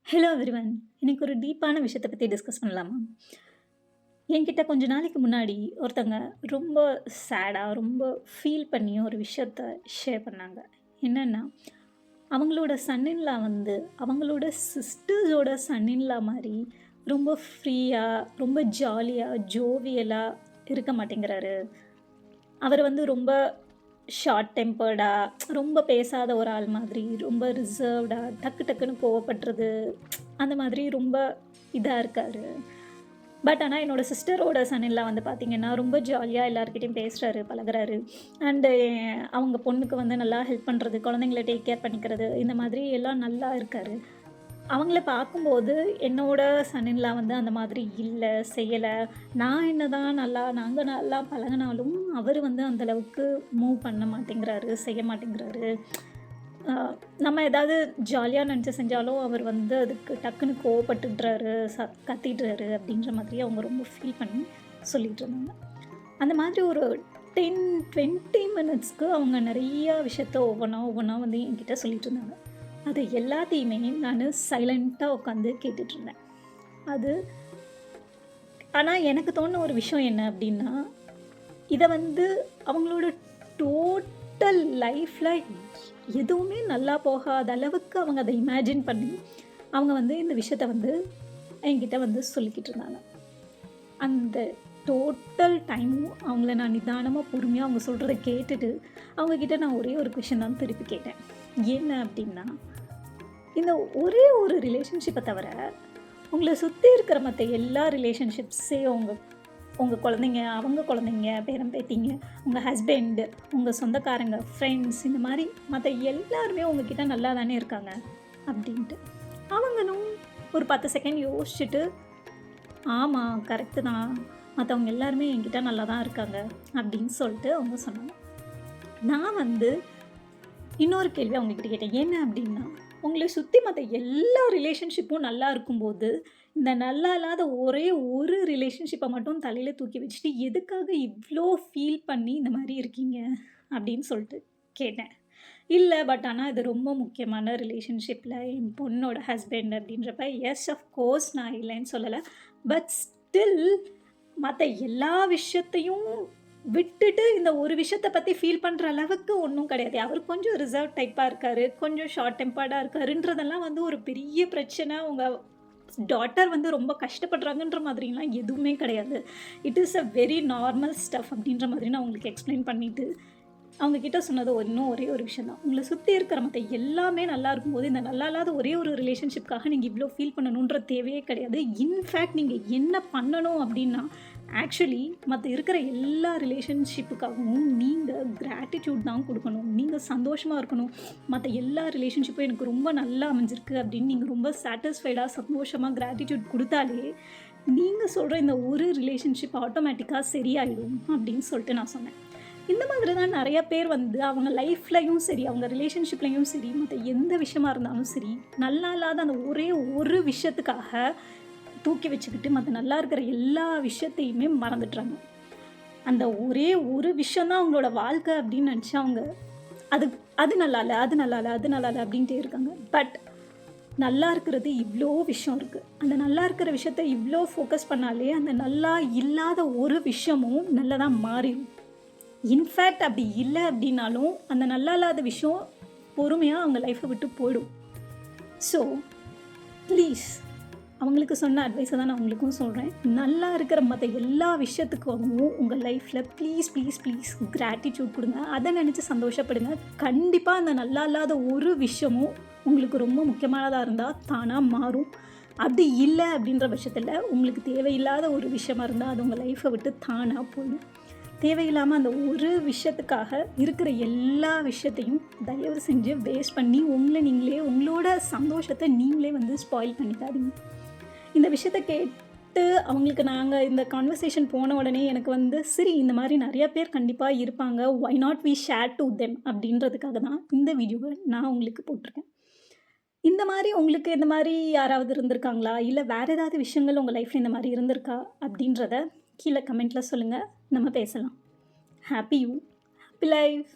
Hello everyone. இன்னைக்கு ஒரு டீப்பான விஷயத்த பத்தி டிஸ்கஸ் பண்ணலாமா? என்கிட்ட கொஞ்ச நாளைக்கு முன்னாடி ஒருத்தங்க ரொம்ப சேடா, ரொம்ப ஃபீல் பண்ணி ஒரு விஷயத்த ஷேர் பண்ணாங்க. என்னன்னா, அவங்களோட சன் இன் லா வந்து அவங்களோட சிஸ்டர்ஸோட சன் இன் லா மாரி ரொம்ப ஃப்ரீயா, ரொம்ப ஜாலியா, ஜோவியலா இருக்க மாட்டேங்கிறாரு. அவர் வந்து ரொம்ப ஷார்ட் டெம்பர்டா, ரொம்ப பேசாத ஒரு ஆள் மாதிரி, ரொம்ப ரிசர்வ்டா, டக்கு டக்குன்னு கோவப்படுறது, அந்த மாதிரி ரொம்ப இதா இருக்காரு. பட் ஆனா என்னோட சிஸ்டரோட சன் இன் லா வந்து பார்த்தீங்கன்னா, ரொம்ப ஜாலியா எல்லார்கிட்டயும் பேசுறாரு, பழகுறாரு. அண்டு அவங்க பொண்ணுக்கு வந்து நல்லா ஹெல்ப் பண்றது, குழந்தைங்கள டேக் கேர் பண்ணிக்கிறது, இந்த மாதிரி எல்லாம் நல்லா இருக்காரு. அவங்கள பார்க்கும்போது என்னோட சன் இன் லா வந்து அந்த மாதிரி இல்ல, செய்யல. நான் என்னதான் நாங்க நல்லா பழகுனாலும், அவரு வந்து அந்த அளவுக்கு மூவ் பண்ண மாட்டேங்கிறாரு, செய்ய மாட்டேங்கிறாரு. அ நம்ம ஏதாவது ஜாலியா நெனச்சு செஞ்சாலும், அவர் வந்து அதுக்கு டக்குன்னு கோவப்பட்டுடுறாரு, கத்திடுறாரு அப்படின்ற மாதிரி அவங்க ரொம்ப ஃபீல் பண்ணி சொல்லிட்டு இருந்தாங்க. அந்த மாதிரி ஒரு 10, 20 மினிட்ஸ்க்கு அவங்க நெறைய விஷயத்த ஒவ்வொன்னா, ஒவ்வொன்னா வந்து என்கிட்ட சொல்லிட்டு இருந்தாங்க. அது எல்லாத்தையுமே நானு சைலன்ட்டா உட்காந்து கேட்டுட்ருந்தேன். அது ஆனா எனக்கு தோணுன ஒரு விஷயம் என்ன அப்டின்னா, இத வந்து அவங்களோட டோட்டல் லைஃப்ல எதுவுமே நல்லா போகாத அளவுக்கு அவங்க அத இமேஜின் பண்ணி, அவங்க வந்து இந்த விஷயத்த வந்து என்கிட்ட வந்து சொல்லிக்கிட்டு இருந்தாங்க. அந்த டோட்டல் டைமும் அவங்கள நான் நிதானமா, பொறுமையா அவங்க சொல்றத கேட்டுட்டு, அவங்க கிட்ட நான் ஒரே ஒரு கொஸ்டின் தான் திருப்பி கேட்டேன். என்ன அப்டின்னா, இந்த ஒரே ஒரு ரிலேஷன்ஷிப்ப தவிர, உங்கள சுத்தி இருக்கிற மத்த எல்லா ரிலேஷன்ஷிப்ஸே உங்க உங்க குழந்தைங்க, அவங்க குழந்தைங்க, பேரன் பேத்திங்க, உங்க ஹஸ்பண்ட், உங்க சொந்தக்காரங்க, ஃப்ரெண்ட்ஸ் இந்த மாரி மத்த எல்லாருமே உங்ககிட்ட நல்லா தானே இருக்காங்க, அப்டின்ட்டு. அவங்களும் ஒரு 10 செகண்ட் யோசிச்சுட்டு, ஆமா கரெக்ட்டு தான். மத்தவங்க எல்லாருமே என்கிட்ட நல்லா தான் இருக்காங்க, அப்டின்னு சொல்ட்டு அவங்க சொன்னாங்க. நான் வந்து இன்னொரு கேள்வி அவங்ககிட்ட கேட்டேன். என்ன அப்டின்னா, உங்கள சுத்தி மத்த எல்லா ரிலேஷன்ஷிப்பும் நல்லா இருக்கும்போது, இந்த நல்லா இல்லாத ஒரே ஒரு ரிலேஷன்ஷிப்ப மட்டும் தலையில தூக்கி வச்சுட்டு, எதுக்காக இவ்ளோ ஃபீல் பண்ணி இந்த மாரி இருக்கீங்க? அப்டின்னு சொல்ட்டு கேட்டேன். இல்ல பட் ஆனா இது ரொம்ப முக்கியமான ரிலேஷன்ஷிப்ல என் பொண்ணோட ஹஸ்பண்ட் அப்டின்றப்ப, எஸ் ஆஃப் கோர்ஸ் நான் இல்லைன்னு சொல்லல. பட் ஸ்டில் மத்த எல்லா விஷயத்தையும் விட்டுட்டு, இந்த ஒரு விஷயத்த பத்தி ஃபீல் பண்ற அளவுக்கு ஒண்ணும் கிடையாது. அவரு கொஞ்சம் ரிசர்வ் டைப்பா இருக்காரு. கொஞ்சம் ஷார்ட் டெம்பர்டா இருக்காருன்றதெல்லாம் வந்து ஒரு பெரிய பிரச்சனை. உங்க டாட்டர் வந்து ரொம்ப கஷ்டப்படுறாங்கன்ற மாதிரிலாம் எதுவுமே கிடையாது. It is a very normal stuff அப்டின்ற மாதிரி நான் உங்களுக்கு எக்ஸ்ப்ளைன் பண்ணிட்டு, அவங்க கிட்ட சொன்னது இன்னும் ஒரே ஒரு விஷயம் தான். உங்கள சுத்தி இருக்கிற மத்த எல்லாமே நல்லா இருக்கும்போது, இந்த நல்லா இல்லாத ஒரே ஒரு ரிலேஷன்ஷிப்காக நீங்க இவ்ளோ ஃபீல் பண்ணணுன்ற தேவையே கிடையாது. இன்ஃபேக்ட் நீங்க என்ன பண்ணணும் அப்டின்னா, ஆக்சுவலி மத்த இருக்கிற எல்லா ரிலேஷன்ஷிப்புக்காகவும் நீங்க கிராட்டிட்யூட் தான் குடுக்கணும். நீங்க சந்தோஷமா இருக்கணும். மத்த எல்லா ரிலேஷன்ஷிப்பும் எனக்கு ரொம்ப நல்லா அமைஞ்சிருக்கு அப்டின்னு நீங்க ரொம்ப சாட்டிஸ்ஃபைடா, சந்தோஷமா கிராட்டிட்யூட் குடுத்தாலே, நீங்க சொல்ற இந்த ஒரு ரிலேஷன்ஷிப் ஆட்டோமேட்டிக்கா சரியாயிடும் அப்டின்னு சொல்ட்டு நான் சொன்னேன். இந்த மாதிரி தான் நெறைய பேர் வந்து அவங்க லைஃப்லயும் சரி, அவங்க ரிலேஷன்ஷிப்லயும் சரி, மத்த எந்த விஷயமா இருந்தாலும் சரி, நல்லா இல்லாத அந்த ஒரே ஒரு விஷயத்துக்காக தூக்கி வச்சுக்கிட்டு, மத்த நல்லா இருக்கிற எல்லா விஷயத்தையுமே மறந்துடுறாங்க. அந்த ஒரே ஒரு விஷயம் தான் அவங்களோட வாழ்க்கை அப்படின்னு நெனச்சு அவங்க அது அது நல்லா இல்ல, அது நல்லா இல்ல, அது நல்லா இல்ல அப்படின்ட்டே இருக்காங்க. பட் நல்லா இருக்கிறது இவ்ளோ விஷயம் இருக்கு. அந்த நல்லா இருக்கிற விஷயத்த இவ்ளோ ஃபோக்கஸ் பண்ணாலே, அந்த நல்லா இல்லாத ஒரு விஷயமும் நல்லதா மாறிரும். இன்ஃபேக்ட் அப்படி இல்ல அப்படின்னாலும், அந்த நல்லா இல்லாத விஷயம் பொறுமையா அவங்க லைஃப்ப விட்டு போயிடும். ஸோ, ப்ளீஸ் அவங்களுக்கு சொன்ன அட்வைஸ தான் நான் உங்களுக்கும் சொல்றேன். நல்லா இருக்கிற மத்த எல்லா விஷயத்துக்காகவும் உங்க லைஃப்ல ப்ளீஸ், ப்ளீஸ், ப்ளீஸ் கிராட்டிட்யூட் குடுங்க. அத நெனச்சு சந்தோஷப்படுங்க. கண்டிப்பா அந்த நல்லா இல்லாத ஒரு விஷயமும் உங்களுக்கு ரொம்ப முக்கியமானதா இருந்தா தானா மாறும். அப்படி இல்ல அப்படின்ற பட்சத்தில, உங்களுக்கு தேவையில்லாத ஒரு விஷயமா இருந்தா, அது உங்க லைஃப்ப விட்டு தானா போயிடும். தேவையில்லாம அந்த ஒரு விஷயத்துக்காக இருக்கிற எல்லா விஷயத்தையும் தயவு செஞ்சு வேஸ்ட் பண்ணி, உங்கள நீங்களே உங்களோட சந்தோஷத்த நீங்களே வந்து ஸ்பாயில் பண்ணிக்காதீங்க. இந்த விஷயத்த கேட்டு அவங்களுக்கு நாங்க இந்த கான்வர்சேஷன் போன உடனே எனக்கு வந்து, சரி இந்த மாரி நெறைய பேர் கண்டிப்பா இருப்பாங்க. Why not we share to them அப்படின்றதுக்காக தான் இந்த வீடியோவ நான் உங்களுக்கு போட்டிருக்கேன். இந்த மாரி உங்களுக்கு இந்த மாரி யாராவது இருந்திருக்காங்களா? இல்ல வேற ஏதாவது விஷயங்கள் உங்க லைஃப்ல இந்த மாரி இருந்திருக்கா? அப்படின்றத கீழ கமெண்ட்ல சொல்லுங்க. நம்ம பேசலாம். Happy you. Happy life.